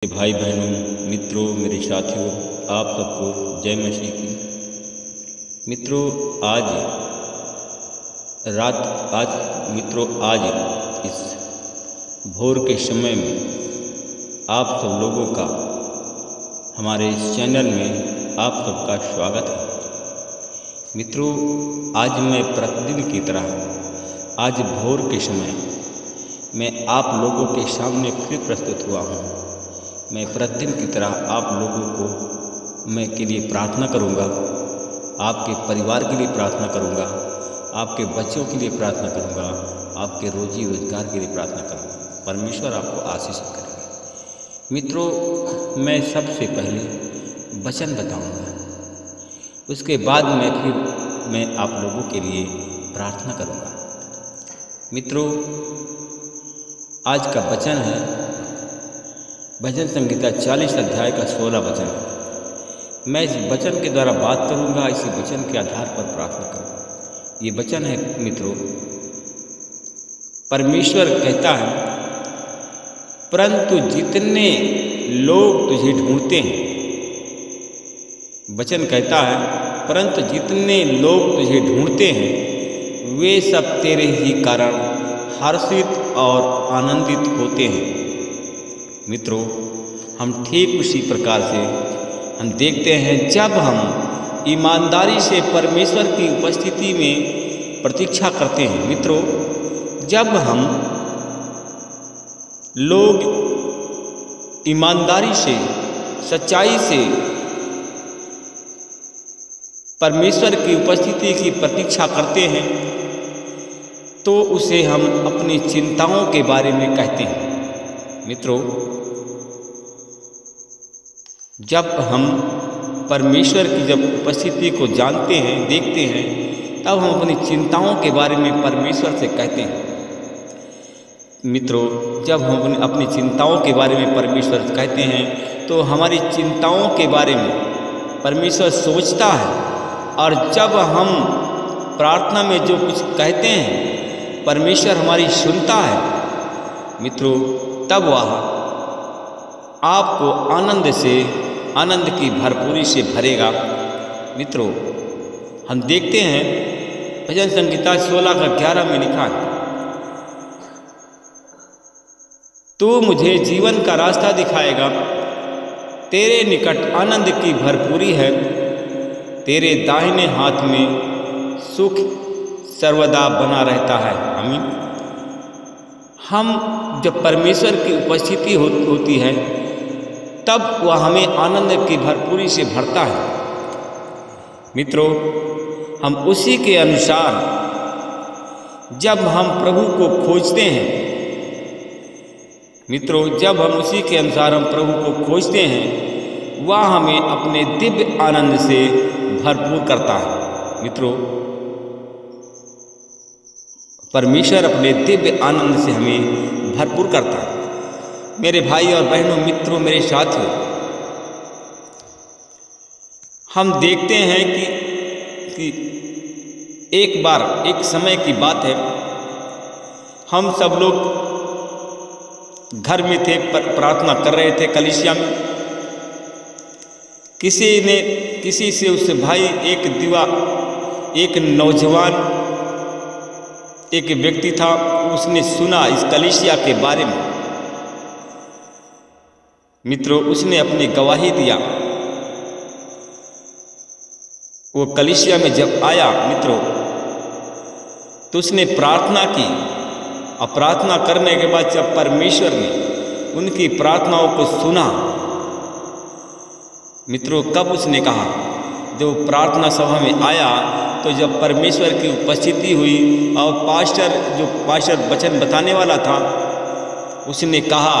भाई बहनों, मित्रों, मेरे साथियों, आप सबको जय मसीह की। मित्रों, आज इस भोर के समय में आप सब लोगों का हमारे इस चैनल में आप सबका स्वागत है। मित्रों, आज मैं प्रतिदिन की तरह आज भोर के समय मैं आप लोगों के सामने फिर प्रस्तुत हुआ हूँ। मैं प्रतिदिन की तरह आप लोगों को मैं के लिए प्रार्थना करूंगा, आपके परिवार के लिए प्रार्थना करूंगा, आपके बच्चों के लिए प्रार्थना करूंगा, आपके रोजी रोजगार के लिए प्रार्थना करूंगा। परमेश्वर आपको आशीष करेंगे। मित्रों, मैं सबसे पहले वचन बताऊंगा, उसके बाद मैं आप लोगों के लिए प्रार्थना करूंगा। मित्रों, आज का वचन है भजन संहिता 40 अध्याय का 16 वचन। मैं इस वचन के द्वारा बात करूंगा, इसी वचन के आधार पर प्रार्थना करूंगा। ये वचन है मित्रों, परमेश्वर कहता है, परंतु जितने लोग तुझे ढूंढते हैं, वचन कहता है, परंतु जितने लोग तुझे ढूंढते हैं वे सब तेरे ही कारण हर्षित और आनंदित होते हैं। मित्रों, हम ठीक उसी प्रकार से हम देखते हैं, जब हम ईमानदारी से परमेश्वर की उपस्थिति में प्रतीक्षा करते हैं। मित्रों, जब हम लोग ईमानदारी से, सच्चाई से परमेश्वर की उपस्थिति की प्रतीक्षा करते हैं तो उसे हम अपनी चिंताओं के बारे में कहते हैं। मित्रों, जब हम परमेश्वर की जब उपस्थिति को जानते हैं, देखते हैं, तब हम अपनी चिंताओं के बारे में परमेश्वर से कहते हैं। मित्रों, जब हम अपनी चिंताओं के बारे में परमेश्वर से कहते हैं तो हमारी चिंताओं के बारे में परमेश्वर सोचता है, और जब हम प्रार्थना में जो कुछ कहते हैं परमेश्वर हमारी सुनता है। मित्रों, तब वह आपको आनंद की भरपूरी से भरेगा। मित्रों, हम देखते हैं भजन संहिता 16 का 11 में लिखा है, तू मुझे जीवन का रास्ता दिखाएगा, तेरे निकट आनंद की भरपूरी है, तेरे दाहिने हाथ में सुख सर्वदा बना रहता है। आमीन। हम जब परमेश्वर की उपस्थिति होती है तब वह हमें आनंद की भरपूरी से भरता है। मित्रों, हम उसी के अनुसार जब हम प्रभु को खोजते हैं, मित्रों, जब हम उसी के अनुसार हम प्रभु को खोजते हैं, वह हमें अपने दिव्य आनंद से भरपूर करता है। मित्रों, परमेश्वर अपने दिव्य आनंद से हमें भरपूर करता है। मेरे भाई और बहनों, मित्रों, मेरे साथियों, हम देखते हैं कि एक समय की बात है, हम सब लोग घर में थे, प्रार्थना कर रहे थे कलीसिया में। किसी से उससे भाई एक नौजवान एक व्यक्ति था, उसने सुना इस कलीसिया के बारे में। मित्रों, उसने अपनी गवाही दिया। वो कलीसिया में जब आया मित्रों, तो उसने प्रार्थना की, और प्रार्थना करने के बाद जब परमेश्वर ने उनकी प्रार्थनाओं को सुना, मित्रों, कब उसने कहा, जब प्रार्थना सभा में आया तो जब परमेश्वर की उपस्थिति हुई और पास्टर वचन बताने वाला था, उसने कहा,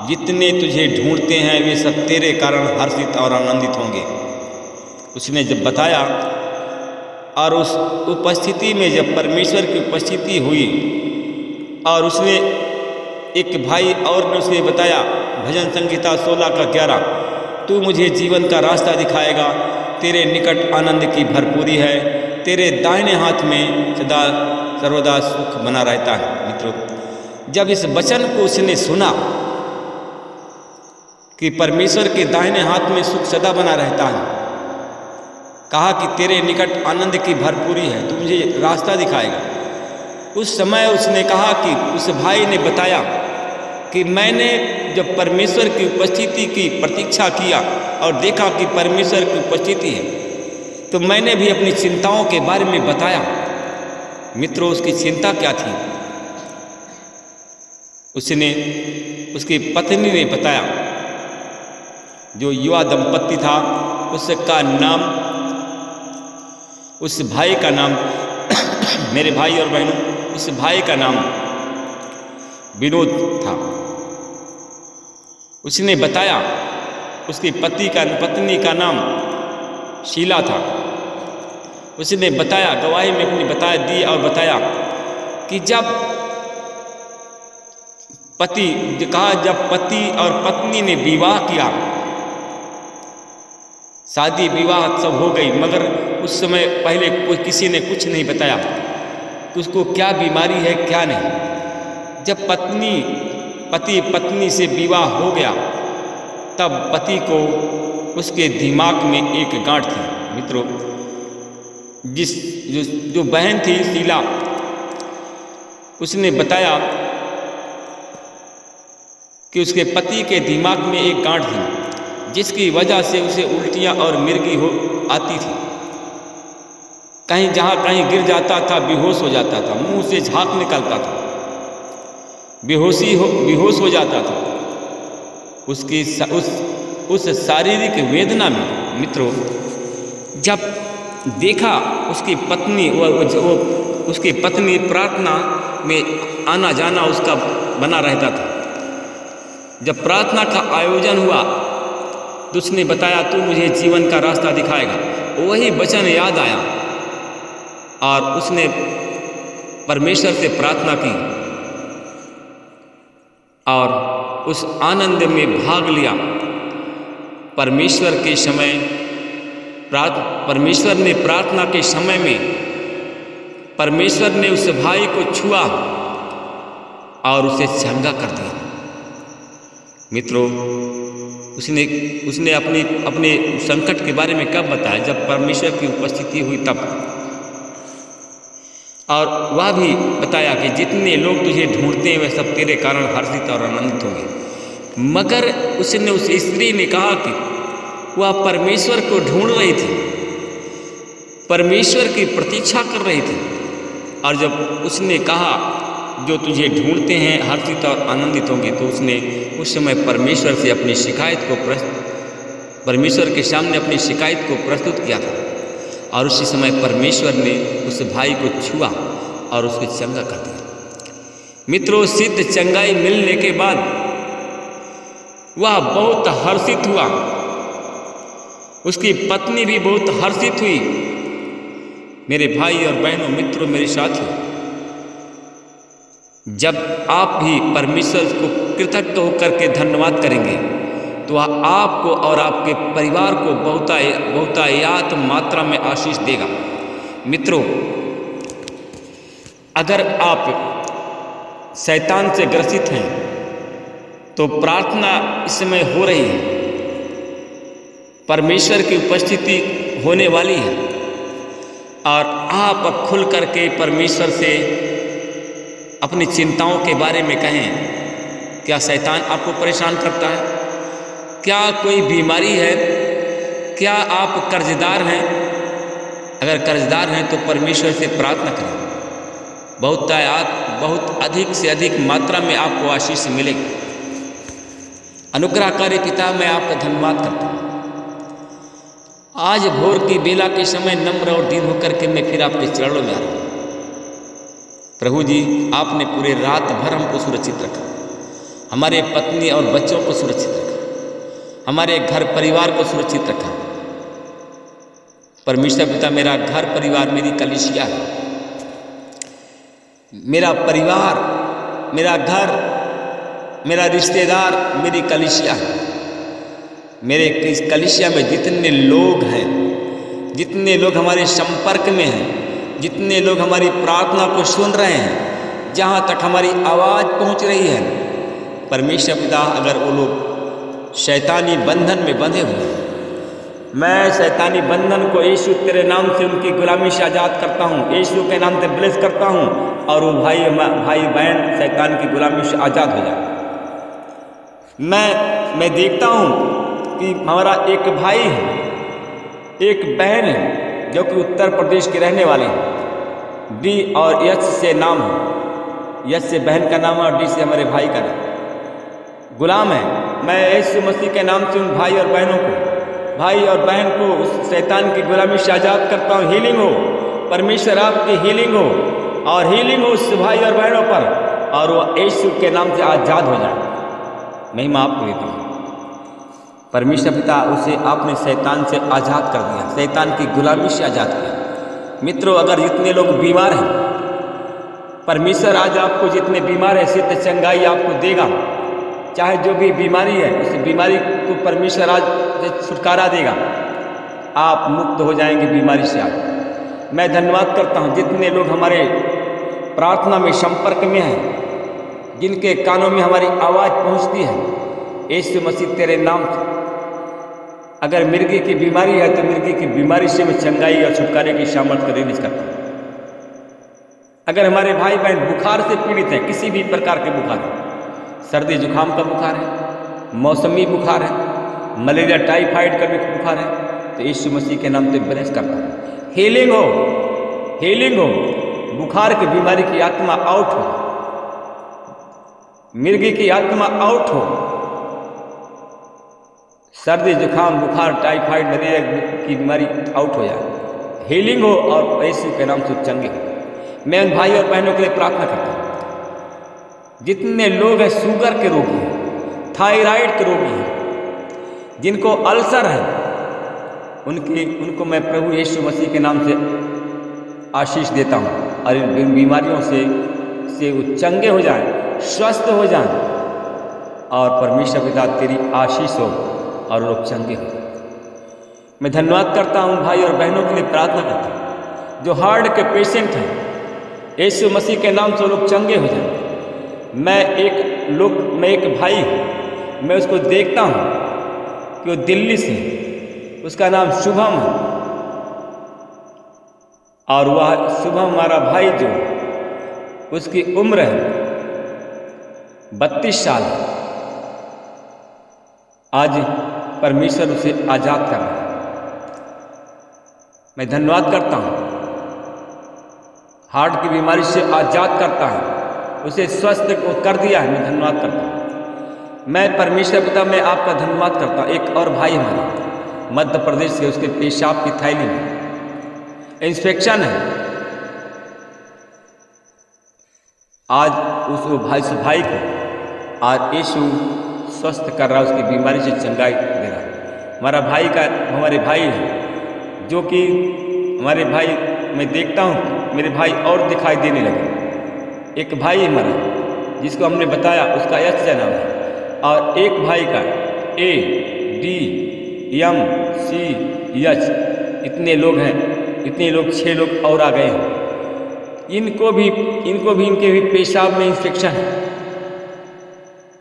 जितने तुझे ढूंढते हैं वे सब तेरे कारण हर्षित और आनंदित होंगे। उसने जब बताया, और उस उपस्थिति में जब परमेश्वर की उपस्थिति हुई और उसने एक भाई और ने उसने बताया, भजन संहिता 16 का 11, तू मुझे जीवन का रास्ता दिखाएगा, तेरे निकट आनंद की भरपूरी है, तेरे दाहिने हाथ में सदा सर्वदा सुख बना रहता है। मित्रों, जब इस वचन को उसने सुना कि परमेश्वर के दाहिने हाथ में सुख सदा बना रहता है। कहा कि तेरे निकट आनंद की भरपूरी है, तू मुझे रास्ता दिखाएगा। उस समय उसने कहा कि उस भाई ने बताया कि मैंने जब परमेश्वर की उपस्थिति की प्रतीक्षा किया और देखा कि परमेश्वर की उपस्थिति है, तो मैंने भी अपनी चिंताओं के बारे में बताया। मित्रों, उसकी चिंता क्या थी? उसकी पत्नी ने बताया, जो युवा दंपत्ति था उसका नाम, उस भाई का नाम मेरे भाई और बहनों, उस भाई का नाम विनोद था। उसने बताया उसकी पत्नी का नाम शीला था। उसने बताया, गवाही में अपनी दी और बताया कि जब पति और पत्नी ने विवाह किया, शादी विवाह सब हो गई, मगर उस समय पहले कोई किसी ने कुछ नहीं बताया कि उसको क्या बीमारी है क्या नहीं। जब पति पत्नी से विवाह हो गया, तब पति को उसके दिमाग में एक गांठ थी। मित्रों, जो बहन थी शीला, उसने बताया कि उसके पति के दिमाग में एक गांठ थी, जिसकी वजह से उसे उल्टियां और मिर्गी आती थी। कहीं गिर जाता था, बेहोश हो जाता था, मुंह से झाग निकलता था, बेहोश हो जाता था। उस शारीरिक वेदना में मित्रों, जब देखा उसकी पत्नी प्रार्थना में आना जाना उसका बना रहता था। जब प्रार्थना का आयोजन हुआ तो उसने बताया, तू मुझे जीवन का रास्ता दिखाएगा। वही वचन याद आया और उसने परमेश्वर से प्रार्थना की और उस आनंद में भाग लिया। परमेश्वर ने प्रार्थना के समय में परमेश्वर ने उस भाई को छुआ और उसे चंगा कर दिया। मित्रों, उसने अपने संकट के बारे में कब बताया? जब परमेश्वर की उपस्थिति हुई तब। और वह भी बताया कि जितने लोग तुझे ढूंढते हैं वे सब तेरे कारण हर्षित और आनंदित होंगे। मगर उसने उस स्त्री ने कहा कि वह परमेश्वर को ढूंढ रही थी, परमेश्वर की प्रतीक्षा कर रही थी। और जब उसने कहा जो तुझे ढूंढते हैं हर्षित और आनंदित होंगे, तो उसने उस समय परमेश्वर से अपनी शिकायत को परमेश्वर के सामने अपनी शिकायत को प्रस्तुत किया था। और उसी समय परमेश्वर ने उस भाई को छुआ और उसको चंगा कर दिया। मित्रों, सिद्ध चंगाई मिलने के बाद वह बहुत हर्षित हुआ, उसकी पत्नी भी बहुत हर्षित हुई। मेरे भाई और बहनों, मित्रों, मेरे साथियों, जब आप भी परमेश्वर को कृतज्ञ होकर के धन्यवाद करेंगे तो वह आपको और आपके परिवार को बहुतायत मात्रा में आशीष देगा। मित्रों, अगर आप शैतान से ग्रसित हैं तो प्रार्थना इस समय हो रही है, परमेश्वर की उपस्थिति होने वाली है और आप खुल करके परमेश्वर से अपनी चिंताओं के बारे में कहें। क्या शैतान आपको परेशान करता है? क्या कोई बीमारी है? क्या आप कर्जदार हैं? अगर कर्जदार हैं तो परमेश्वर से प्रार्थना करें, बहुत अधिक से अधिक मात्रा में आपको आशीष मिलेगी। अनुग्रहकारी पिता, मैं आपका धन्यवाद करता हूँ। आज भोर की बेला के समय नम्र और दीन होकर के मैं फिर आपके चरणों में आ रहा हूँ। प्रभु जी, आपने पूरे रात भर हमको सुरक्षित रखा, हमारे पत्नी और बच्चों को सुरक्षित रखा, हमारे घर परिवार को सुरक्षित रखा। परमेश्वर पिता, मेरा घर परिवार मेरी कलीसिया है, मेरा परिवार, मेरा घर, मेरा रिश्तेदार मेरी कलीसिया है। मेरे इस कलीसिया में जितने लोग हैं, जितने लोग हमारे संपर्क में हैं, जितने लोग हमारी प्रार्थना को सुन रहे हैं, जहाँ तक हमारी आवाज़ पहुँच रही है, परमेश्वर पिता, अगर वो लोग शैतानी बंधन में बंधे हुए। मैं शैतानी बंधन को यीशु तेरे नाम से उनकी गुलामी से आज़ाद करता हूँ, यीशु के नाम से ब्लेस करता हूँ, और वो भाई बहन शैतान की गुलामी से आज़ाद हो जाए। मैं देखता हूँ कि हमारा एक भाई है, एक बहन है जो कि उत्तर प्रदेश के रहने वाले हैं। डी और यश से नाम है, यश से बहन का नाम है और डी से हमारे भाई का नाम। गुलाम है। मैं यीशु मसीह के नाम से उन भाई और बहन को उस शैतान की गुलामी से आज़ाद करता हूँ। हीलिंग हो, परमेश्वर आपकी हीलिंग हो, और हीलिंग हो उस भाई और बहनों पर, और वो यीशु के नाम से आज़ाद हो जाए। महिमा आपको देता हूँ। परमेश्वर पिता, उसे आपने शैतान से आज़ाद कर दिया, शैतान की गुलामी से आज़ाद किया। मित्रों, अगर जितने लोग बीमार हैं, परमेश्वर आज आपको जितने बीमार हैं सिद्ध चंगाई आपको देगा। चाहे जो भी बीमारी है, उस बीमारी को परमेश्वर आज छुटकारा देगा। आप मुक्त हो जाएंगे बीमारी से। आज मैं धन्यवाद करता हूँ जितने लोग हमारे प्रार्थना में संपर्क में हैं, जिनके कानों में हमारी आवाज़ पहुँचती है। यीशु मसीह तेरे नाम से, अगर मिर्गी की बीमारी है तो मिर्गी की बीमारी से मैं चंगाई और छुटकारे की सामर्थ को रिलीज करता हूँ। अगर हमारे भाई बहन बुखार से पीड़ित हैं, किसी भी प्रकार के बुखार है, सर्दी जुकाम का बुखार है, मौसमी बुखार है, मलेरिया टाइफाइड का भी बुखार है, तो यीशु मसीह के नाम से ब्लेस करता हूँ। हीलिंग हो, हीलिंग हो। बुखार की बीमारी की आत्मा आउट हो, मिर्गी की आत्मा आउट हो, सर्दी जुकाम बुखार टाइफाइड मलेरिया की बीमारी आउट हो जाए। हीलिंग हो और यीशु के नाम से चंगे हो। मैं उन भाई और बहनों के लिए प्रार्थना करता हूँ जितने लोग हैं शुगर के रोगी हैं, थायराइड के रोगी हैं, जिनको अल्सर है, उनको मैं प्रभु यीशु मसीह के नाम से आशीष देता हूँ, और इन बीमारियों से वो चंगे हो जाएं, स्वस्थ हो जाएं, और परमेश्वर पिता तेरी आशीष हो और लोग चंगे हो। मैं धन्यवाद करता हूँ भाई और बहनों के लिए प्रार्थना करता हूँ जो हार्ट के पेशेंट हैं, यीशु मसीह के नाम से लोग चंगे हो जाएं। मैं एक भाई हूँ, मैं उसको देखता हूँ कि वो दिल्ली से, उसका नाम शुभम है, और वह शुभम हमारा भाई जो, उसकी उम्र है 32 साल। आज परमेश्वर उसे आज़ाद कर रहा है। मैं धन्यवाद करता हूँ, हार्ट की बीमारी से आज़ाद करता है, उसे स्वस्थ कर दिया है। मैं धन्यवाद करता हूँ। मैं परमेश्वर पिता में आपका धन्यवाद करता हूँ। एक और भाई हमारे मध्य प्रदेश से, उसके पेशाब की थैली में इंस्पेक्शन है। आज उस भाई को आज यीशु स्वस्थ कर रहा है, उसकी बीमारी से चंगाई दे रहा है। हमारे भाई हैं जो कि हमारे भाई, मैं देखता हूँ मेरे भाई और दिखाई देने लगे। एक भाई हमारा जिसको हमने बताया, उसका यश नाम है, और एक भाई का ADMCH, इतने लोग हैं, इतने लोग 6 लोग और आ गए हैं। इनको भी इनके भी पेशाब में इंफेक्शन है,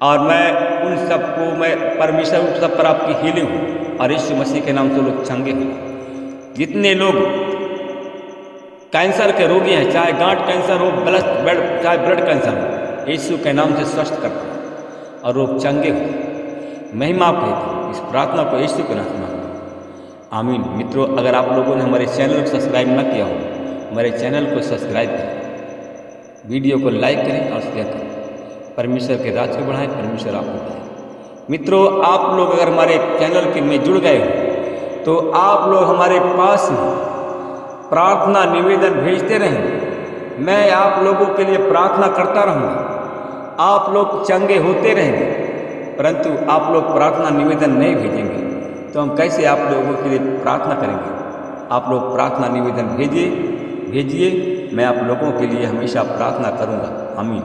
और मैं उन सबको, मैं परमेश्वर उन सब पर आपकी हीलिंग हो, और यीशु मसीह के नाम से लोग चंगे हैं। जितने लोग कैंसर के रोगी हैं, चाहे गांठ कैंसर हो, चाहे ब्लड कैंसर हो, यीशु के नाम से स्वस्थ करते हैं और लोग चंगे हो। महिमा आपको, इस प्रार्थना को यीशु के नाम में, आमीन। मित्रों, अगर आप लोगों ने हमारे चैनल को सब्सक्राइब न किया हो, हमारे चैनल को सब्सक्राइब करें, वीडियो को लाइक करें और शेयर करें। परमेश्वर के राज को बढ़ाएं, परमेश्वर आपको बढ़ाए। मित्रों, आप लोग अगर हमारे चैनल के में जुड़ गए हो तो आप लोग हमारे पास में प्रार्थना निवेदन भेजते रहें। मैं आप लोगों के लिए प्रार्थना करता रहूँगा, आप लोग चंगे होते रहेंगे। परंतु आप लोग प्रार्थना निवेदन नहीं भेजेंगे तो हम कैसे आप लोगों के लिए प्रार्थना करेंगे। आप लोग प्रार्थना निवेदन भेजिए, मैं आप लोगों के लिए हमेशा प्रार्थना करूँगा। आमीन।